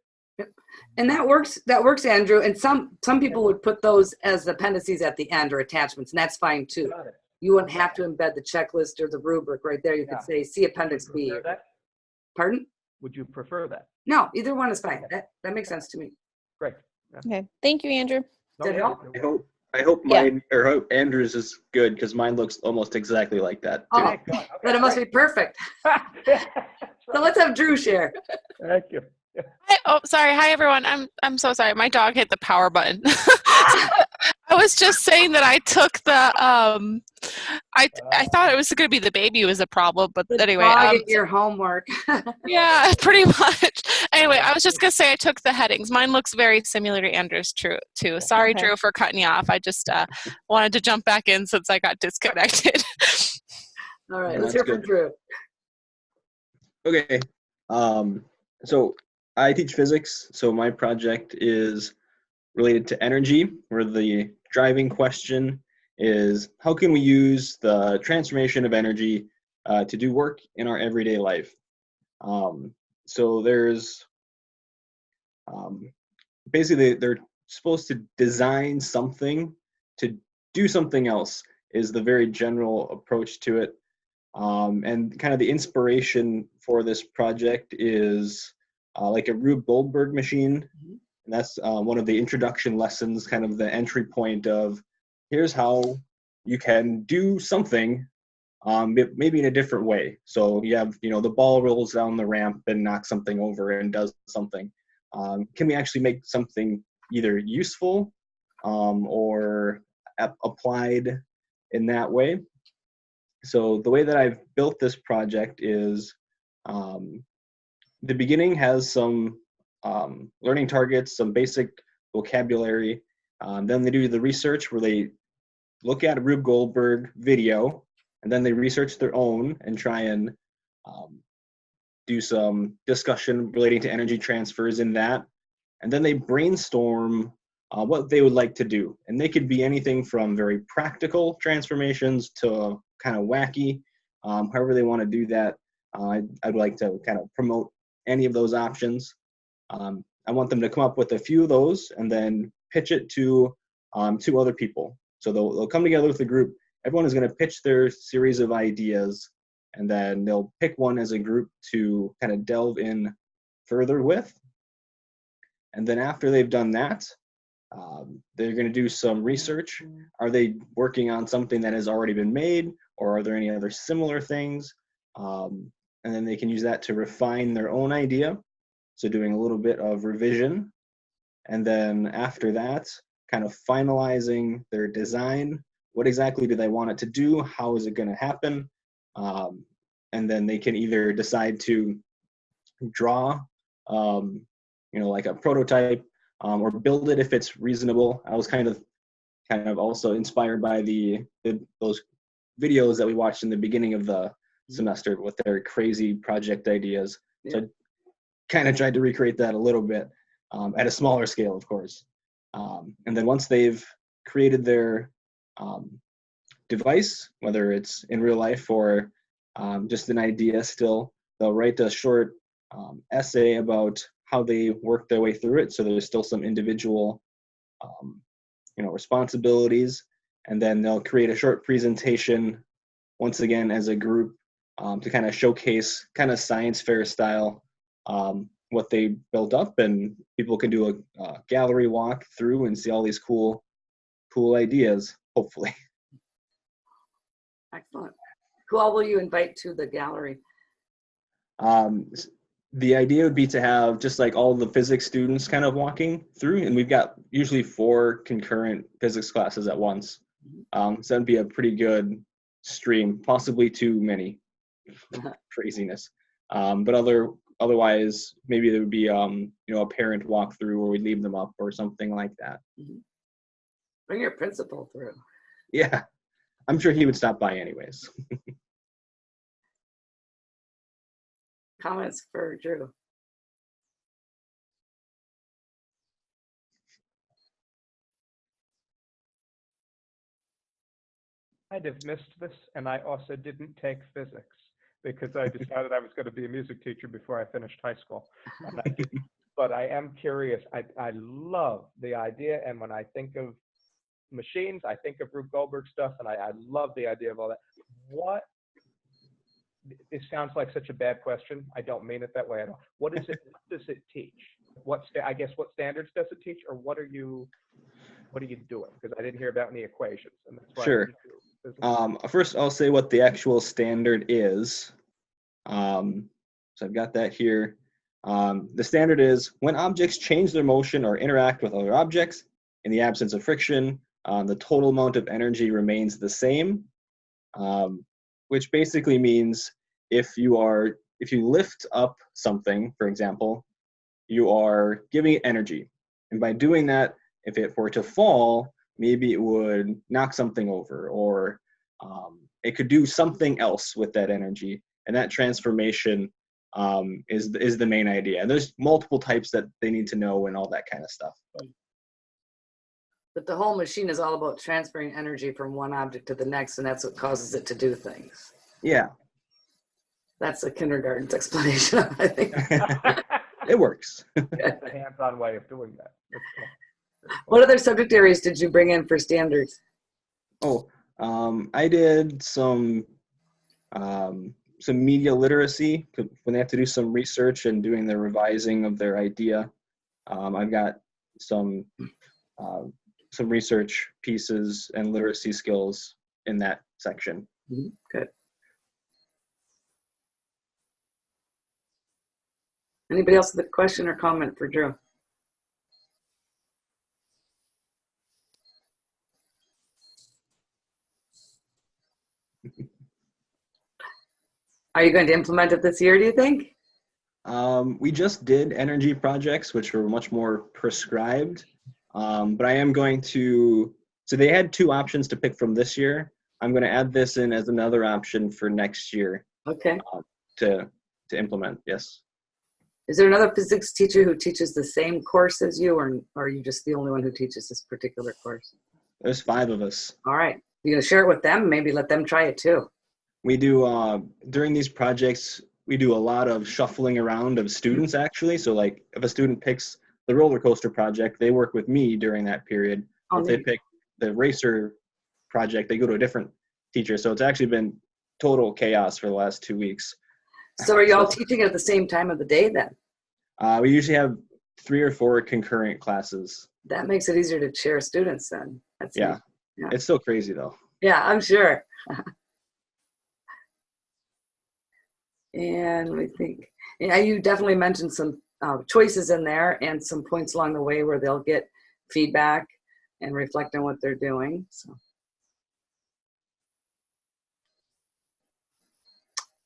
And that works, Andrew. And some people would put those as appendices at the end or attachments, and that's fine too. Got it. You wouldn't have to embed the checklist or the rubric right there. You could say, see appendix Would you B. prefer that? Pardon? Would you prefer that? No, either one is fine. That makes sense to me. Great. Okay. Thank you, Andrew. No, Did it yeah, help? you're I hope Yeah. mine or hope Andrew's is good because mine looks almost exactly like that. Oh, Thank God. Okay, then it must be perfect. great. So let's have Drew share. Thank you. Sorry. Hi, everyone. I'm so sorry. My dog hit the power button. I was just saying that I took the I thought it was going to be the baby was a problem, but anyway, Dog at your homework. yeah, pretty much. Anyway, I was just going to say I took the headings. Mine looks very similar to Andrew's too. Sorry, Okay. Drew, for cutting you off. I just wanted to jump back in since I got disconnected. All right, No, let's that's hear from good. Drew. Okay. So I teach physics. So my project is related to energy, where the driving question is how can we use the transformation of energy to do work in our everyday life? So there's basically they're supposed to design something to do something else is the very general approach to it. And kind of the inspiration for this project is like a Rube Goldberg machine. And that's one of the introduction lessons, kind of the entry point of here's how you can do something, maybe in a different way. So you have, the ball rolls down the ramp and knocks something over and does something. Can we actually make something either useful or applied in that way? So the way that I've built this project is the beginning has some learning targets, some basic vocabulary. Then they do the research where they look at a Rube Goldberg video, and then they research their own and try and do some discussion relating to energy transfers in that. And then they brainstorm what they would like to do. And they could be anything from very practical transformations to kind of wacky, however they want to do that. I'd like to kind of promote any of those options. I want them to come up with a few of those and then pitch it to two other people. So they'll come together with a group. Everyone is going to pitch their series of ideas, and then they'll pick one as a group to kind of delve in further with. And then after they've done that, they're going to do some research. Are they working on something that has already been made, or are there any other similar things? And then they can use that to refine their own idea. So doing a little bit of revision. And then after that, kind of finalizing their design. What exactly do they want it to do? How is it going to happen? And then they can either decide to draw, like a prototype, or build it if it's reasonable. I was kind of also inspired by those videos that we watched in the beginning of the semester with their crazy project ideas. So I kind of tried to recreate that a little bit, at a smaller scale, of course. And then once they've created their device, whether it's in real life or just an idea still, they'll write a short essay about how they work their way through it. So there's still some individual responsibilities, and then they'll create a short presentation once again as a group, to kind of showcase, kind of science fair style, what they built up, and people can do a gallery walk through and see all these cool ideas, hopefully. Excellent. Who all will you invite to the gallery? The idea would be to have just like all the physics students kind of walking through, and we've got usually 4 concurrent physics classes at once. So that'd be a pretty good stream, possibly too many. Craziness. But otherwise, maybe there would be a parent walkthrough where we leave them up or something like that. Bring your principal through. Yeah, I'm sure he would stop by anyways. Comments for Drew? I'd have missed this, and I also didn't take physics because I decided I was going to be a music teacher before I finished high school. And I didn't. But I am curious. I love the idea, and when I think of machines, I think of Rube Goldberg stuff, and I love the idea of all that. It sounds like such a bad question. I don't mean it that way at all. What does it teach? What standards does it teach, or what are you doing? Because I didn't hear about any equations, and that's why. Sure. First, I'll say what the actual standard is. So I've got that here. The standard is when objects change their motion or interact with other objects in the absence of friction, the total amount of energy remains the same, which basically means if you lift up something, for example, you are giving it energy. And by doing that, if it were to fall, maybe it would knock something over, or it could do something else with that energy. And that transformation is the main idea. And there's multiple types that they need to know and all that kind of stuff. But the whole machine is all about transferring energy from one object to the next, and that's what causes it to do things. Yeah. That's a kindergarten's explanation, I think. It works. It's a hands-on way of doing that. What other subject areas did you bring in for standards? I did some media literacy when they have to do some research and doing the revising of their idea. I've got some research pieces and literacy skills in that section. Good. Anybody else with a question or comment for Drew? Are you going to implement it this year, do you think? We just did energy projects, which were much more prescribed. But I am going to, so they had 2 options to pick from this year. I'm going to add this in as another option for next year. Okay. To implement, yes. Is there another physics teacher who teaches the same course as you, or are you just the only one who teaches this particular course? There's 5 of us. All right. You going to share it with them? Maybe let them try it too. We do, during these projects, we do a lot of shuffling around of students, actually. So like if a student picks the roller coaster project, they work with me during that period. If they pick the racer project, they go to a different teacher. So it's actually been total chaos for the last 2 weeks. So are you all teaching at the same time of the day then? We usually have 3 or 4 concurrent classes. That makes it easier to share students then. That's Yeah. neat. Yeah. It's still crazy though. Yeah, I'm sure. And let me think. Yeah, you definitely mentioned some choices in there and some points along the way where they'll get feedback and reflect on what they're doing. So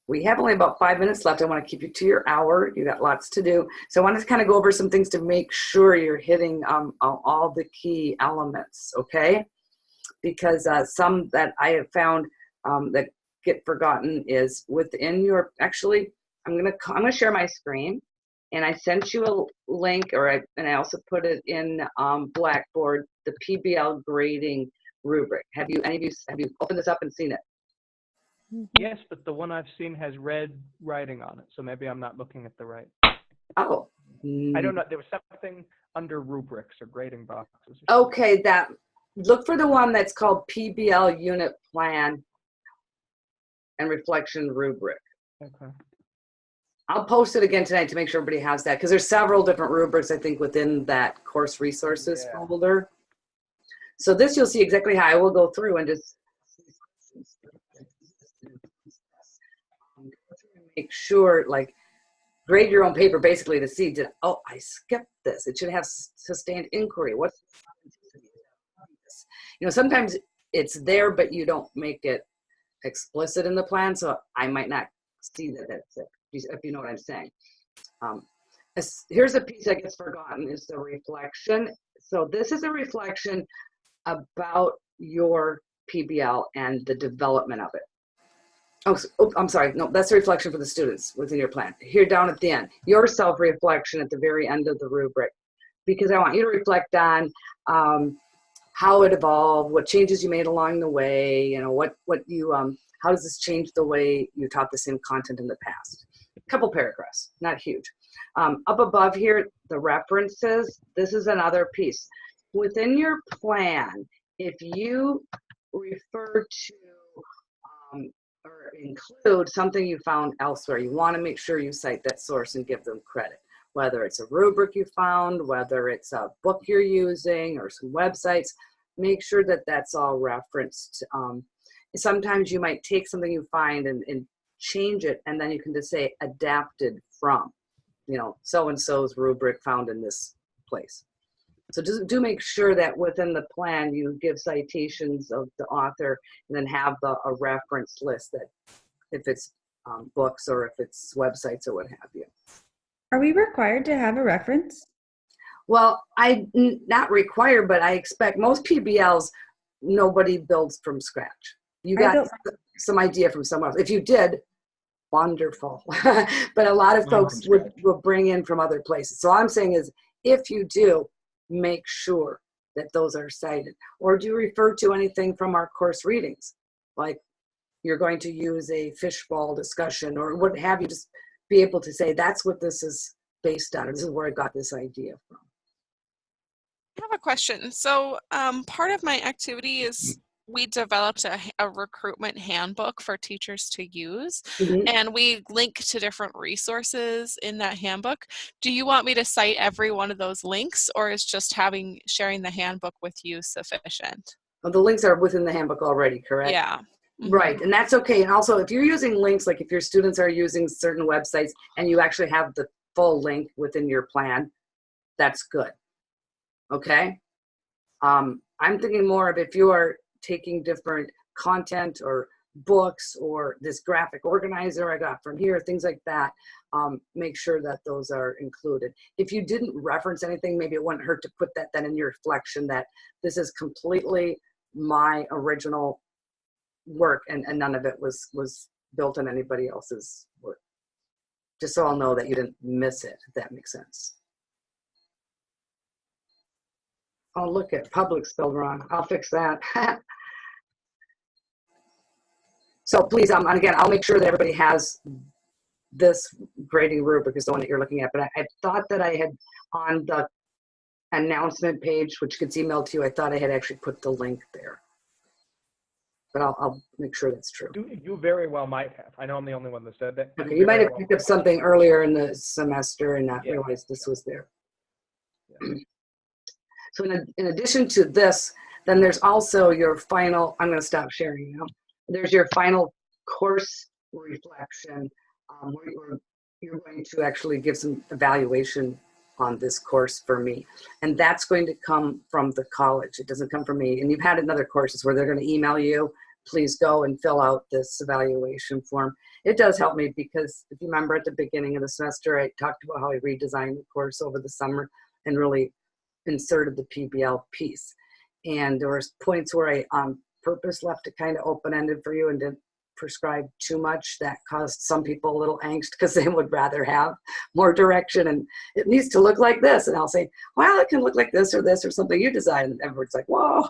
we have only about 5 minutes left. I want to keep you to your hour. You got lots to do. So I wanted to kind of go over some things to make sure you're hitting all the key elements, okay? Because some that I have found that get forgotten is within your, actually, I'm gonna share my screen, and I sent you a link, and I also put it in Blackboard, the PBL grading rubric. Have you opened this up and seen it? Yes, but the one I've seen has red writing on it, so maybe I'm not looking at the right. Oh. I don't know. There was something under rubrics or grading boxes. Okay, look for the one that's called PBL Unit Plan and Reflection Rubric. Okay. I'll post it again tonight to make sure everybody has that, because there's several different rubrics, I think, within that course resources folder. So this, you'll see exactly how I will go through and just make sure, like, grade your own paper basically to see, I skipped this. It should have sustained inquiry. What's sometimes it's there, but you don't make it explicit in the plan, so I might not see that that's it, if you know what I'm saying. Here's a piece that gets forgotten, is the reflection. So this is a reflection about your PBL and the development of it. Oh, I'm sorry. No, that's a reflection for the students within your plan. Here down at the end, your self-reflection at the very end of the rubric, because I want you to reflect on how it evolved, what changes you made along the way, how does this change the way you taught the same content in the past? A couple paragraphs, not huge. Up above here, the references, this is another piece. Within your plan, if you refer to or include something you found elsewhere, you want to make sure you cite that source and give them credit. Whether it's a rubric you found, whether it's a book you're using, or some websites, make sure that that's all referenced. Sometimes you might take something you find and change it, and then you can just say adapted from, so-and-so's rubric found in this place. So just do make sure that within the plan you give citations of the author, and then have a reference list that if it's books or if it's websites or what have you. Are we required to have a reference? Well, not required, but I expect most PBLs, nobody builds from scratch. You got some idea from someone else. If you did, wonderful. But a lot of folks will bring in from other places. So all I'm saying is, if you do, make sure that those are cited. Or do you refer to anything from our course readings? Like you're going to use a fishbowl discussion or what have you, just be able to say, that's what this is based on. This is where I got this idea from. I have a question. So part of my activity is we developed a recruitment handbook for teachers to use, and we link to different resources in that handbook. Do you want me to cite every one of those links, or is just sharing the handbook with you sufficient? Well, the links are within the handbook already, correct? Yeah. Right, and that's okay. And also, if you're using links, like if your students are using certain websites and you actually have the full link within your plan, that's good. Okay? I'm thinking more of if you are taking different content or books or this graphic organizer I got from here, things like that, make sure that those are included. If you didn't reference anything, maybe it wouldn't hurt to put that then in your reflection that this is completely my original work and none of it was built on anybody else's work. Just so I'll know that you didn't miss it, if that makes sense. Oh, look at public spelled wrong. I'll fix that. So please, again, I'll make sure that everybody has this grading rubric is the one that you're looking at. But I thought that I had on the announcement page, which gets emailed to you, I thought I had actually put the link there. But I'll make sure that's true. You very well might have. I know I'm the only one that said that. Okay, you might have picked up something earlier in the semester and not realized this was there. Yeah. So in addition to this, then there's also your final, I'm going to stop sharing now. There's your final course reflection where you're going to actually give some evaluation on this course for me. And that's going to come from the college. It doesn't come from me. And you've had in other courses where they're going to email you, please go and fill out this evaluation form. It does help me because if you remember at the beginning of the semester, I talked about how I redesigned the course over the summer and really inserted the PBL piece. And there was points where I on purpose left it kind of open-ended for you and didn't prescribe too much. That caused some people a little angst because they would rather have more direction and it needs to look like this. And I'll say, well, it can look like this or something you design. And everyone's like, whoa.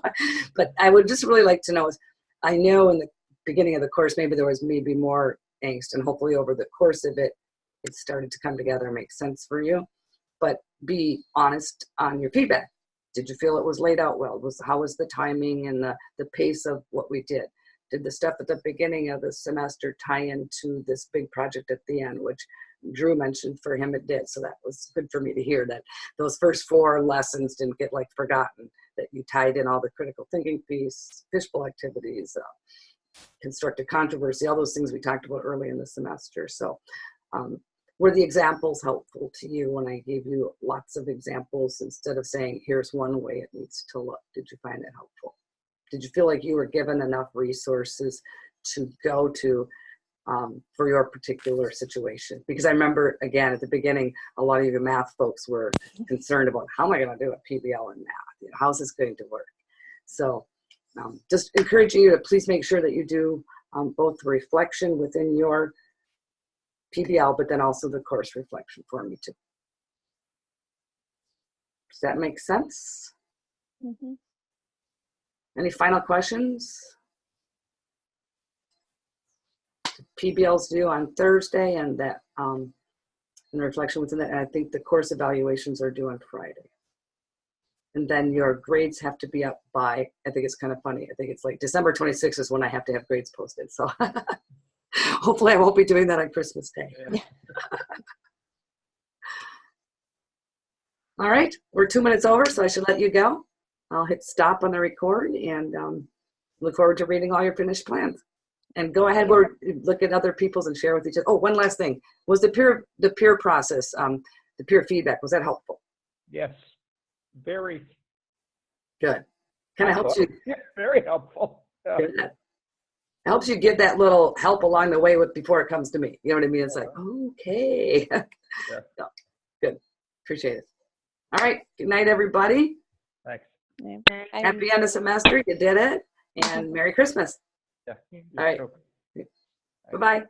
But I would just really like to know is, I know in the beginning of the course, maybe there was maybe more angst and hopefully over the course of it, it started to come together and make sense for you. But be honest on your feedback. Did you feel it was laid out well? How was the timing and the pace of what we did? Did the stuff at the beginning of the semester tie into this big project at the end, which Drew mentioned for him it did. So that was good for me to hear that those first 4 lessons didn't get like forgotten, that you tied in all the critical thinking piece, fishbowl activities, constructive controversy, all those things we talked about early in the semester. So were the examples helpful to you when I gave you lots of examples instead of saying, here's one way it needs to look? Did you find it helpful? Did you feel like you were given enough resources to go to for your particular situation? Because I remember, again, at the beginning, a lot of you math folks were concerned about how am I going to do a PBL in math? You know, how's this going to work? So just encouraging you to please make sure that you do both the reflection within your PBL, but then also the course reflection for me too. Does that make sense? Mm-hmm. Any final questions? PBL's due on Thursday, and that and the reflection within that. And I think the course evaluations are due on Friday. And then your grades have to be up by, I think it's kind of funny, I think it's like December 26th is when I have to have grades posted. So hopefully I won't be doing that on Christmas Day. Yeah. All right, we're 2 minutes over, so I should let you go. I'll hit stop on the record and look forward to reading all your finished plans. And go ahead, look at other people's and share with each other. Oh, one last thing. Was the peer process, the peer feedback, was that helpful? Yes, very good. Kind of helps you. Yeah, very helpful. Yeah. It helps you give that little help along the way before it comes to me. You know what I mean? It's like, okay. Yeah. So, good. Appreciate it. All right. Good night, everybody. Thanks. Happy end of semester. You did it. And Merry Christmas. Yeah. All right. Bye-bye.